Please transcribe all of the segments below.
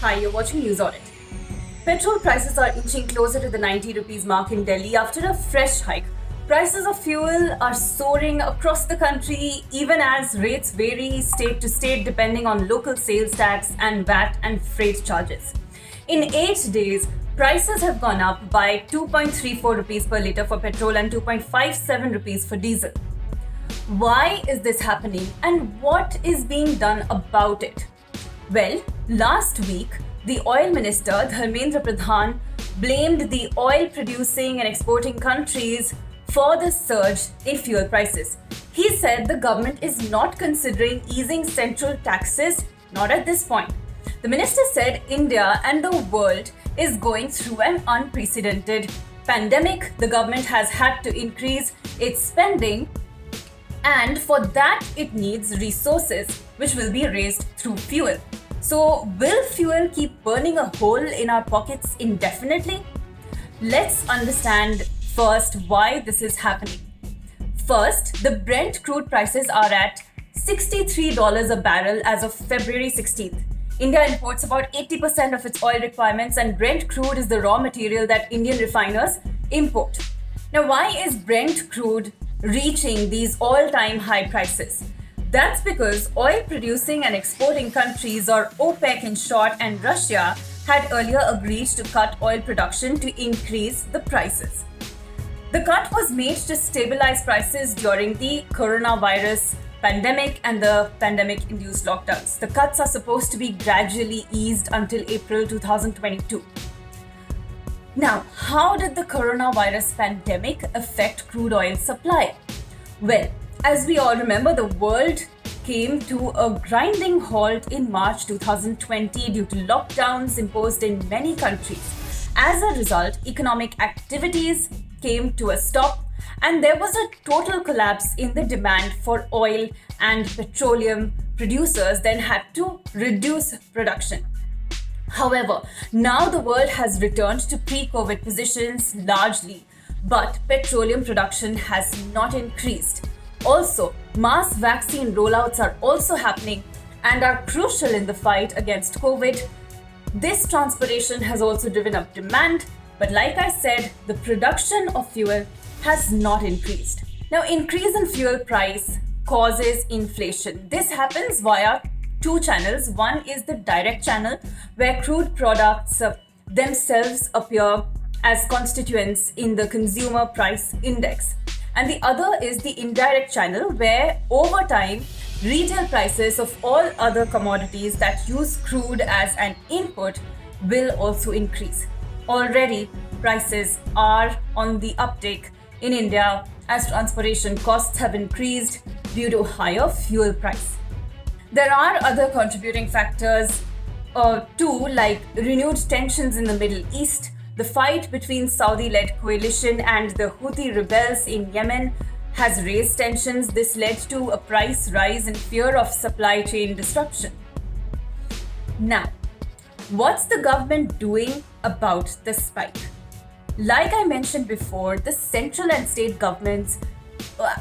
Hi, you're watching News Audit. Petrol prices are inching closer to the 90 rupees mark in Delhi after a fresh hike. Prices of fuel are soaring across the country, even as rates vary state to state depending on local sales tax and VAT and freight charges. In 8 days, prices have gone up by 2.34 rupees per litre for petrol and 2.57 rupees for diesel. Why is this happening and what is being done about it? Well, last week, the oil minister, Dharmendra Pradhan, blamed the oil-producing and exporting countries for the surge in fuel prices. He said the government is not considering easing central taxes, not at this point. The minister said India and the world is going through an unprecedented pandemic. The government has had to increase its spending, and for that it needs resources which will be raised through fuel. So will fuel keep burning a hole in our pockets indefinitely? Let's understand first why this is happening. First, the Brent crude prices are at $63 a barrel as of February 16th. India imports about 80% of its oil requirements, and Brent crude is the raw material that Indian refiners import. Now, why is Brent crude reaching these all-time high prices? That's because oil-producing and exporting countries, or OPEC in short, and Russia had earlier agreed to cut oil production to increase the prices. The cut was made to stabilize prices during the coronavirus pandemic and the pandemic-induced lockdowns. The cuts are supposed to be gradually eased until April 2022. Now, how did the coronavirus pandemic affect crude oil supply? Well, as we all remember, the world came to a grinding halt in March 2020 due to lockdowns imposed in many countries. As a result, economic activities came to a stop, and there was a total collapse in the demand for oil, and petroleum producers then had to reduce production. However, now the world has returned to pre-COVID positions largely, but petroleum production has not increased. Also, mass vaccine rollouts are also happening and are crucial in the fight against COVID. This transportation has also driven up demand, but like I said, the production of fuel has not increased. Now, increase in fuel price causes inflation. This happens via two channels. One is the direct channel, where crude products themselves appear as constituents in the consumer price index. And the other is the indirect channel, where over time, retail prices of all other commodities that use crude as an input will also increase. Already, prices are on the uptick in India as transportation costs have increased due to higher fuel price. There are other contributing factors too, like renewed tensions in the Middle East. The fight between Saudi-led coalition and the Houthi rebels in Yemen has raised tensions. This led to a price rise in fear of supply chain disruption. Now, what's the government doing about the spike? Like I mentioned before, the central and state governments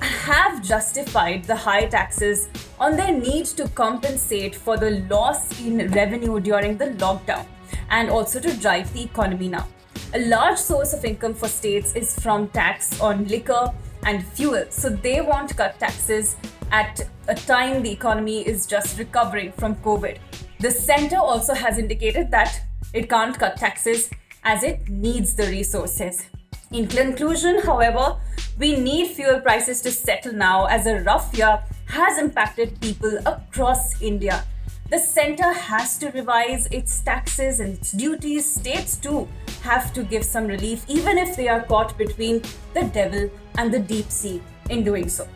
have justified the high taxes on their need to compensate for the loss in revenue during the lockdown and also to drive the economy now. A large source of income for states is from tax on liquor and fuel, so they won't cut taxes at a time the economy is just recovering from COVID. The center also has indicated that it can't cut taxes as it needs the resources. In conclusion, however, we need fuel prices to settle now, as a rough year has impacted people across India. The center has to revise its taxes and its duties. States too have to give some relief, even if they are caught between the devil and the deep sea in doing so.